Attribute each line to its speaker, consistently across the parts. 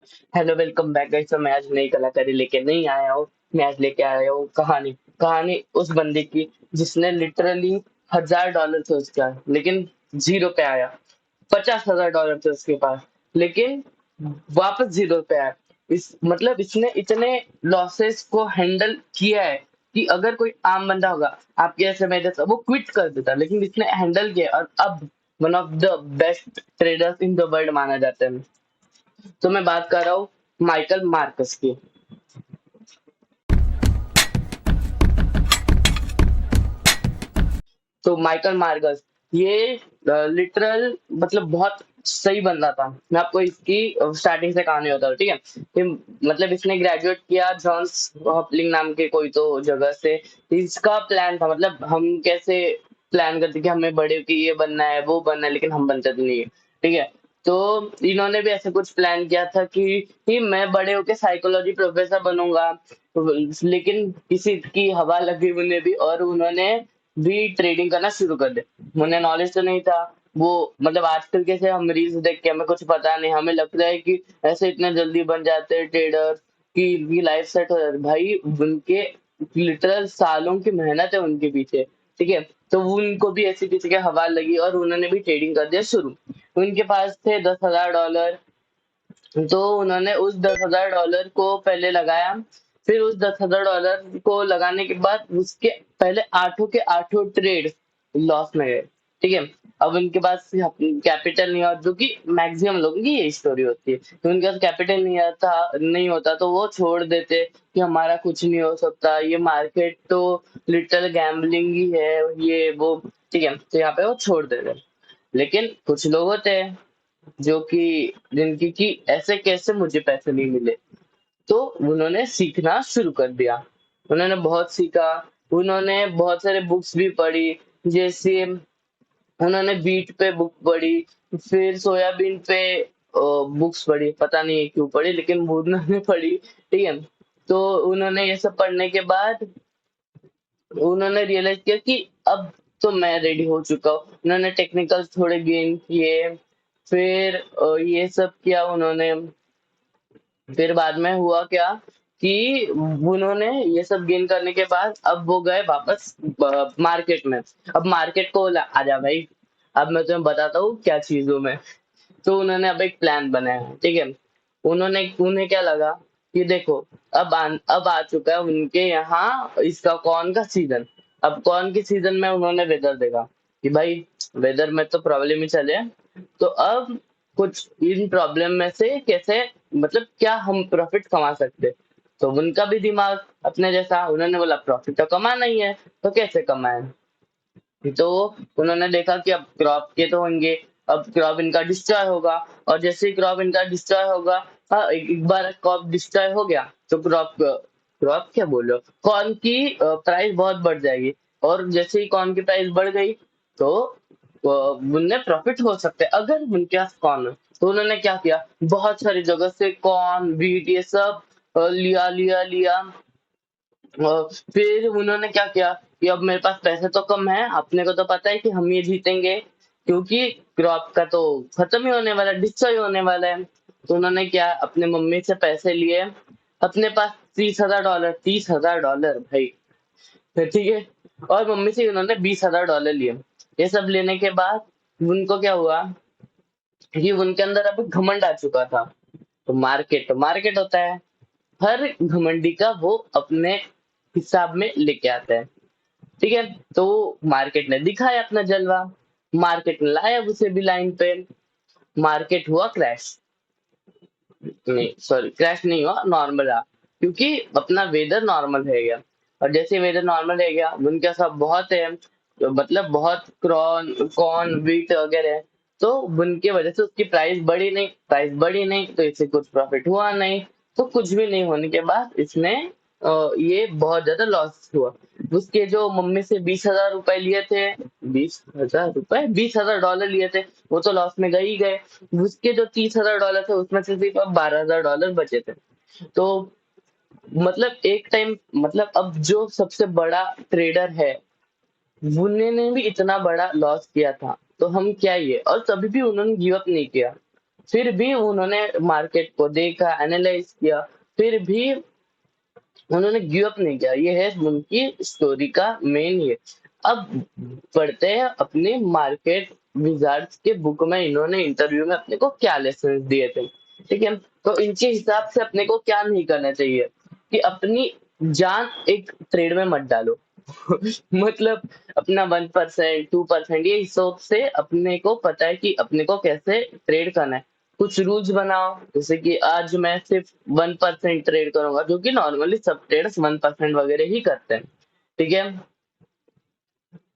Speaker 1: Hello, welcome back guys. तो मैं आज नई कलाकारी लेके नहीं आया हूँ। मैं आज लेके आया हूँ कहानी। कहानी उस बंदे की जिसने लिटरली $1000 थे उसका, लेकिन जीरो पे आया। $50,000 थे उसके पास, लेकिन वापस जीरो पे आया। इस मतलब इसने इतने लॉसेस को हैंडल किया है कि अगर कोई आम बंदा होगा आपके ऐसे मेरे जैसा, वो क्विट कर देता, लेकिन इसने हैंडल किया और अब one of the best traders in the world माना जाता है। तो मैं बात कर रहा हूँ माइकल मार्कस की। तो माइकल मार्कस ये लिटरल मतलब बहुत सही बंदा था। मैं आपको इसकी स्टार्टिंग से कहानी बताऊँ, ठीक है। मतलब इसने ग्रेजुएट किया जॉन्स हॉपलिंग नाम के कोई तो जगह से। इसका प्लान था, मतलब हम कैसे प्लान करते कि हमें बड़े की ये बनना है वो बनना है, लेकिन हम बनते तो नहीं है, ठीक है। तो इन्होंने भी ऐसा कुछ प्लान किया था कि मैं बड़े होके साइकोलॉजी प्रोफेसर बनूंगा, लेकिन किसी की हवा लगी उन्हें भी, और उन्होंने भी ट्रेडिंग करना शुरू कर दे। उन्हें नॉलेज तो नहीं था। वो मतलब आजकल कैसे हम रील्स देख के हमें कुछ पता नहीं, हमें लगता है कि ऐसे इतने जल्दी बन जाते हैं ट्रेडर कि इनकी लाइफ सेट हो जाती है। भाई उनके लिटरल सालों की मेहनत है उनके पीछे, ठीक है। तो वो उनको भी ऐसी किसी के हवा लगी और उन्होंने भी ट्रेडिंग कर दिया शुरू। उनके पास थे $10,000। तो उन्होंने उस $10,000 को पहले लगाया। फिर उस $10,000 को लगाने के बाद उसके पहले आठों के आठों ट्रेड लॉस में गए, ठीक है। अब उनके पास कैपिटल नहीं, और जो कि मैक्सिमम लोगों की यही स्टोरी होती है कि उनके पास कैपिटल नहीं होता तो वो छोड़ देते कि हमारा कुछ नहीं हो सकता, ये मार्केट तो लिटल गैम्बलिंग ही है, ये वो, ठीक है। तो यहाँ पे वो छोड़ देते। लेकिन कुछ लोग होते हैं जो कि जिनकी कि ऐसे कैसे मुझे पैसे नहीं मिले, तो उन्होंने सीखना शुरू कर दिया। उन्होंने बहुत सीखा। उन्होंने बहुत सारे बुक्स भी पढ़ी। जैसे उन्होंने बीट पे बुक पढ़ी, फिर सोयाबीन पे बुक्स पढ़ी। पता नहीं क्यों पढ़ी, लेकिन वो उन्होंने पढ़ी, ठीक है। तो उन्होंने ये सब पढ़ने के बाद उन्होंने रियलाइज किया कि अब तो मैं रेडी हो चुका हूँ। उन्होंने टेक्निकल्स थोड़े गेन किए। फिर ये सब किया उन्होंने। फिर बाद में हुआ क्या कि उन्होंने ये सब गेन करने के बाद अब वो गए वापस मार्केट में। अब मार्केट को आजा भाई, अब मैं तुम्हें बताता हूँ क्या चीजों में। तो उन्होंने अब एक प्लान बनाया, ठीक है। उन्हें क्या लगा कि देखो, अब आ चुका है उनके यहाँ इसका कॉर्न का सीजन। अब कॉर्न के सीजन में उन्होंने वेदर देखा कि भाई वेदर में तो प्रॉब्लम ही चले। तो अब कुछ इन प्रॉब्लम में से कैसे, मतलब क्या हम प्रॉफिट कमा सकते। तो उनका भी दिमाग अपने जैसा, उन्होंने बोला प्रॉफिट तो कमाना ही है, तो कैसे कमाए। तो उन्होंने देखा कि अब क्रॉप के तो होंगे, अब क्रॉप इनका डिस्ट्रॉय होगा। और जैसे ही क्रॉप इनका डिस्ट्रॉय होगा, हाँ, एक बार क्रॉप डिस्ट्रॉय हो गया तो क्रॉप क्रॉप क्या बोलो, कॉर्न की प्राइस बहुत बढ़ जाएगी। और जैसे ही कॉर्न की प्राइस बढ़ गई तो उन्हें प्रॉफिट हो सकता है अगर उनके पास कॉर्न है। तो उन्होंने क्या किया, बहुत सारी जगह से कॉर्न व्हीट ये सब लिया लिया लिया। फिर उन्होंने क्या किया कि अब मेरे पास पैसे तो कम है, अपने को तो पता है कि हम ये जीतेंगे क्योंकि क्रॉप का तो खत्म ही होने वाला है, डिस्ट्रॉय होने वाला है। तो उन्होंने क्या, अपने मम्मी से पैसे लिए। अपने पास $30,000, $30,000 भाई, ठीक है। और मम्मी से उन्होंने $20,000 लिए। ये सब लेने के बाद उनको क्या हुआ कि उनके अंदर अब घमंड आ चुका था। तो मार्केट होता है, हर घमंडी का वो अपने हिसाब में लेके आता है, ठीक है। तो मार्केट ने दिखाया अपना जलवा, मार्केट ने लाया उसे भी लाइन पे। मार्केट हुआ क्रैश, नहीं सॉरी क्रैश नहीं हुआ, नॉर्मल रहा, क्योंकि अपना वेदर नॉर्मल है गया। और जैसे वेदर नॉर्मल है गया, उनका सब बहुत है, तो मतलब बहुत क्रॉन कॉर्न व्हीट वगैरह है। तो उनके वजह से उसकी प्राइस बढ़ी नहीं, तो इससे कुछ प्रॉफिट हुआ नहीं। तो कुछ भी नहीं होने के बाद इसने ये बहुत ज्यादा लॉस हुआ। उसके जो मम्मी से $20,000 लिए थे, $20,000 लिए थे, वो तो लॉस में गए ही गए। उसके जो $30,000 थे उसमें से सिर्फ अब $12,000 बचे थे। तो मतलब एक टाइम, मतलब अब जो सबसे बड़ा ट्रेडर है उन्होंने भी इतना बड़ा लॉस किया था, तो हम क्या, ये और तभी भी उन्होंने गिव अप नहीं किया। फिर भी उन्होंने मार्केट को देखा, एनालाइज किया, फिर भी उन्होंने गिव अप नहीं किया। ये है उनकी स्टोरी का मेन ये। अब पढ़ते हैं अपने मार्केट विजार्ड्स के बुक में इन्होंने इंटरव्यू में अपने को क्या लेसन दिए थे। ठीक है, तो इनके हिसाब से अपने को क्या नहीं करना चाहिए कि अपनी जान एक ट्रेड में मत डालो। मतलब अपना 1% 2% ये हिसाब से अपने को पता है कि अपने को कैसे ट्रेड करना है। कुछ रूल्स बनाओ, जैसे कि आज मैं सिर्फ 1% ट्रेड करूंगा, जो कि नॉर्मली सब ट्रेडर्स 1% वगैरह ही करते हैं। ठीक है,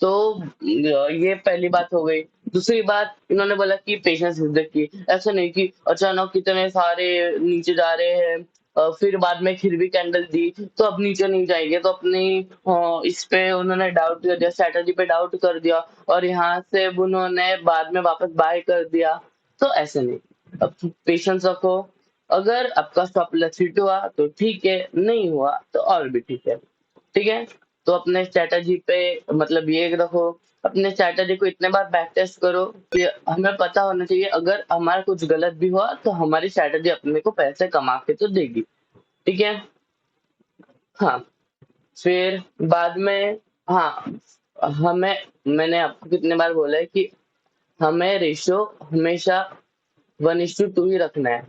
Speaker 1: तो ये पहली बात हो गई। दूसरी बात इन्होंने बोला कि पेशेंस इज द की। ऐसा नहीं कि अचानक कितने सारे नीचे जा रहे हैं, फिर बाद में फिर भी कैंडल दी तो अब नीचे नहीं जाएंगे, तो अपनी इस पे उन्होंने डाउट कर दिया, स्ट्रेटजी पे डाउट कर दिया, और यहाँ से अब उन्होंने बाद में वापस बाय कर दिया। तो ऐसे नहीं, अब पेशेंस रखो। अगर आपका स्टॉप लॉस हिट हुआ तो ठीक है, नहीं हुआ तो और भी ठीक है। ठीक है, तो अपने स्ट्रेटजी पे मतलब ये रखो, अपने स्ट्रेटजी को इतने बार बैक टेस्ट करो कि हमें पता होना चाहिए अगर हमारा कुछ गलत भी हुआ तो हमारी स्ट्रेटजी अपने को पैसे कमा के तो देगी। ठीक है, हाँ, फिर बाद में, हाँ, हमें, मैंने आपको कितने बार बोला है कि हमें रेशियो हमेशा 1:2 ही रखना है।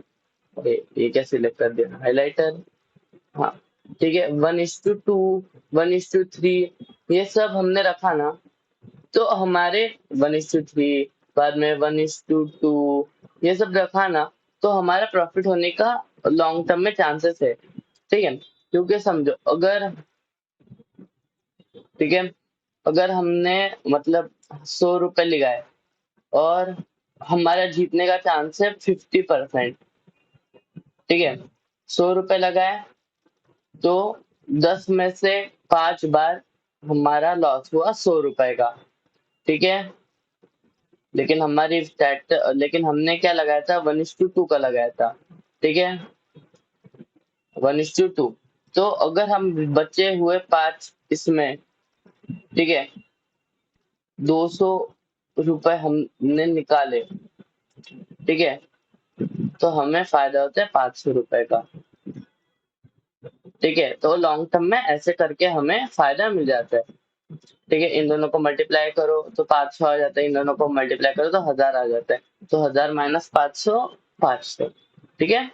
Speaker 1: अरे ये क्या सिलेक्ट कर दिया हाइलाइटर। हाँ, ठीक है, 1:2 1:3 ये सब हमने रखा ना, तो हमारे 1:3 बाद में 1:2 ये सब रखा ना, तो हमारा प्रॉफिट होने का लॉन्ग टर्म में चांसेस है। ठीक है, क्योंकि समझो अगर, ठीक है, अगर हमने मतलब 100 रुपए लगाए और हमारा जीतने का चांस है 50%। ठीक है, 100 रुपए लगाए तो 10 में से 5 बार हमारा लॉस हुआ 100 रुपए का। ठीक है, लेकिन हमारी स्टैट, लेकिन हमने क्या लगाया था, 1:2 का लगाया था। ठीक है, 1:2। तो अगर हम बचे हुए 5 इसमें, ठीक है, 200 रुपए हमने निकाले, ठीक है, तो हमें फायदा होता है 500 रुपए का। ठीक है, तो लॉन्ग टर्म में ऐसे करके हमें फायदा मिल जाता है। ठीक है, इन दोनों को मल्टीप्लाई करो तो 500 आ जाता है, इन दोनों को मल्टीप्लाई करो तो 1000 आ जाता है, तो 1000 माइनस 500 500। ठीक है,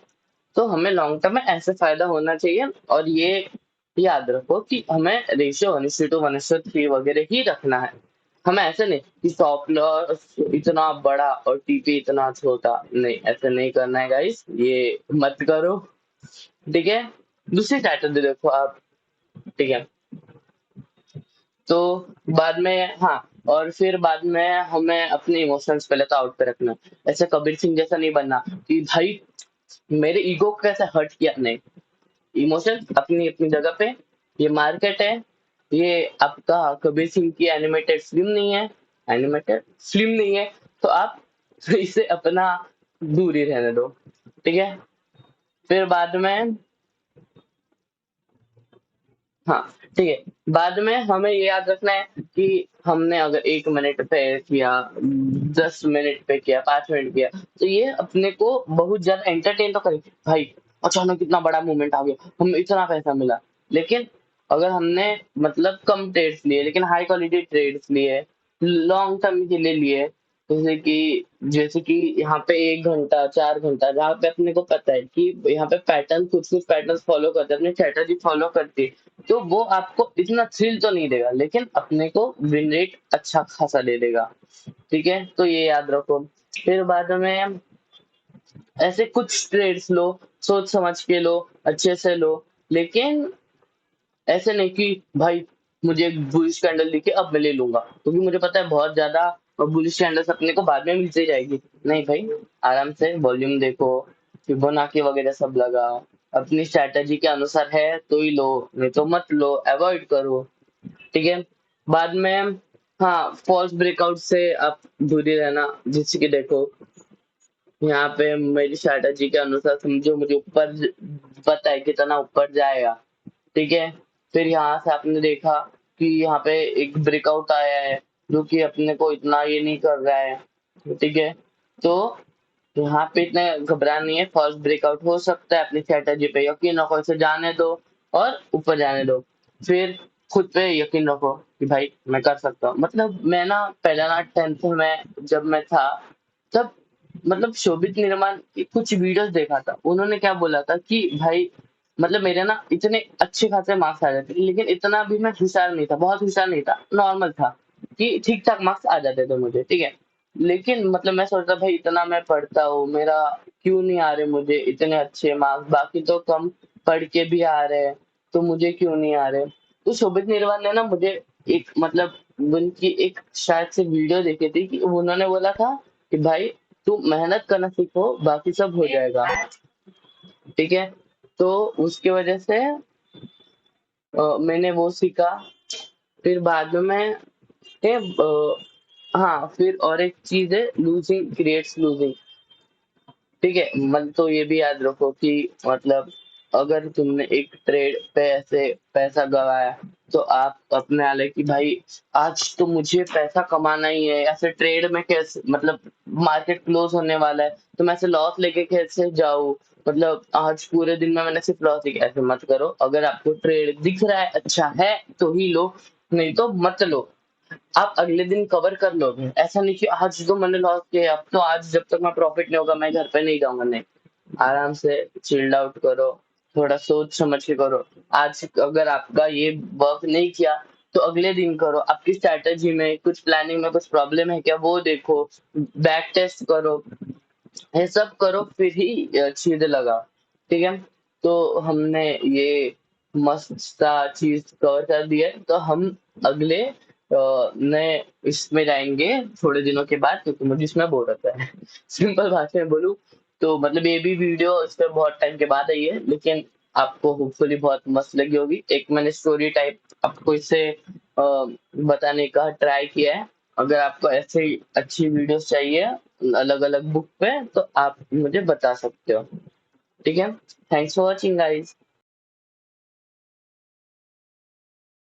Speaker 1: तो हमें लॉन्ग टर्म में ऐसे फायदा होना चाहिए। और ये याद रखो कि हमें रेशियो 1:2 1:3 वगैरह ही रखना है। हमें ऐसे नहीं कि स्टॉप लॉस इतना बड़ा और टीपी इतना छोटा, नहीं, ऐसे नहीं करना है गाइस, ये मत करो। ठीक है, दूसरी स्ट्रैटेजी देखो आप। ठीक है, तो बाद में, हाँ, और फिर बाद में हमें अपने इमोशंस पहले तो आउट पे रखना है। ऐसे कबीर सिंह जैसा नहीं बनना कि भाई मेरे ईगो को कैसे हर्ट किया, नहीं। इमोशन अपनी अपनी जगह पे, ये मार्केट है, ये आपका कबीर सिंह की एनिमेटेड फिल्म नहीं है, एनिमेटेड फिल्म नहीं है, तो आप इसे अपना दूर ही रहने दो। ठीक है, फिर बाद में, हाँ, ठीक है, बाद में हमें ये याद रखना है कि हमने अगर 1 मिनट पे किया, 10 मिनट पे किया, 5 मिनट किया, तो ये अपने को बहुत ज्यादा एंटरटेन तो करेगी भाई, अचानक कितना बड़ा मूवमेंट आ गया, हमें इतना पैसा मिला। लेकिन अगर हमने मतलब कम ट्रेड्स लिए लेकिन हाई क्वालिटी ट्रेड्स लिए, लॉन्ग टर्म के लिए लिए, जैसे कि यहाँ पे 1 घंटा 4 घंटा, जहाँ पे अपने को पता है कि यहाँ पे पैटर्न, कुछ कुछ पैटर्न फॉलो करते हैं, अपनी स्ट्रेटजी फॉलो करती है, तो वो आपको इतना थ्रिल तो नहीं देगा, लेकिन अपने को विन रेट अच्छा खासा दे देगा। ठीक है, तो ये याद रखो। फिर बाद में ऐसे कुछ ट्रेड्स लो, सोच समझ के लो, अच्छे से लो, लेकिन ऐसे नहीं कि भाई मुझे बुलिश कैंडल दिखे अब मैं ले लूंगा, क्योंकि मुझे पता है बहुत ज्यादा बुलिश कैंडल्स अपने को बाद में मिलती जाएगी। नहीं भाई, आराम से वॉल्यूम देखो, फिबोनाची वगैरह सब लगाओ, अपनी स्ट्रैटेजी के अनुसार है तो ही लो, नहीं तो मत लो, अवॉइड करो। ठीक है, बाद में, हाँ, फॉल्स ब्रेकआउट से आप दूरी रहना, जैसे कि देखो यहाँ पे मेरी स्ट्रैटेजी के अनुसार समझो मुझे ऊपर पता है कितना ऊपर जाएगा। ठीक है, फिर यहाँ से आपने देखा कि यहाँ पे एक ब्रेकआउट आया है जो कि अपने को इतना ये नहीं कर रहा है। ठीक है, तो यहाँ पे इतने घबराना नहीं है, फर्स्ट ब्रेकआउट हो सकता है, अपनी स्ट्रेटजी पे यकीन रखो, इसे जाने दो और ऊपर जाने दो। फिर खुद पे यकीन रखो कि भाई मैं कर सकता हूँ। मतलब मैं ना पहले ना 10th में जब मैं था, तब मतलब शोभित निर्माण की कुछ वीडियोस देखा था। उन्होंने क्या बोला था कि भाई मतलब मेरे ना इतने अच्छे खासे मार्क्स आ जाते थे, लेकिन इतना भी मैं होशियार नहीं था, बहुत होशियार नहीं था, नॉर्मल था कि ठीक ठाक मार्क्स आ जाते थे मुझे, ठीक है। लेकिन मतलब मैं सोचता भाई इतना मैं पढ़ता हूँ, मेरा क्यों नहीं आ रहे मुझे इतने अच्छे मार्क्स, बाकी तो कम पढ़ के भी आ रहे हैं, तो मुझे क्यों नहीं आ रहे। तो शोभित निर्वाल ने ना मुझे एक मतलब उनकी एक शायद से वीडियो देखी थी कि उन्होंने बोला था कि भाई तू मेहनत करना सीखो, बाकी सब हो जाएगा, ठीक है। तो उसकी वजह से मैंने वो सीखा। फिर बाद में मैं हाँ, फिर और एक चीज है, लूजिंग क्रिएट्स लूजिंग, ठीक है। मतलब तो ये भी याद रखो कि मतलब अगर तुमने एक ट्रेड पे ऐसे पैसा गवाया, तो आप अपने वाले कि भाई आज तो मुझे पैसा कमाना ही है, ऐसे ट्रेड में कैसे मतलब मार्केट क्लोज होने वाला है तो मैं ऐसे लॉस लेके कैसे जाऊं, मतलब आज पूरे दिन में मैंने सिर्फ लॉस ही, ऐसे मत करो। अगर आपको ट्रेड दिख रहा है अच्छा है तो ही लो, नहीं तो मत लो। आप अगले दिन कवर कर लोगे, ऐसा नहीं कि आज तो मैंने लॉस किया, अब तो आज जब तक मैं प्रॉफिट नहीं होगा मैं घर पे नहीं जाऊंगा, नहीं। आराम से चिल्ड आउट करो, थोड़ा सोच समझ के करो। आज अगर आपका ये वर्क नहीं किया तो अगले दिन करो, आपकी स्ट्रैटेजी में कुछ प्लानिंग में कुछ प्रॉब्लम है क्या वो देखो, बैक टेस्ट करो, ये सब करो, फिर ही चीजें लगाओ, ठीक है। तो हमने ये मस्त सा चीज कवर कर दिया है, तो हम अगले नए इसमें जाएंगे थोड़े दिनों के बाद, क्योंकि मुझे इसमें बोर होता है सिंपल भाषा में बोलूं तो। मतलब ये भी वीडियो इस पे बहुत टाइम के बाद आई है, लेकिन आपको होपफुली बहुत मस्त लगी होगी। एक मैंने स्टोरी टाइप आपको इसे बताने का ट्राई किया है। अगर आपको ऐसे ही अच्छी वीडियोस चाहिए अलग अलग बुक पे, तो आप मुझे बता सकते हो, ठीक है। Thanks for watching guys.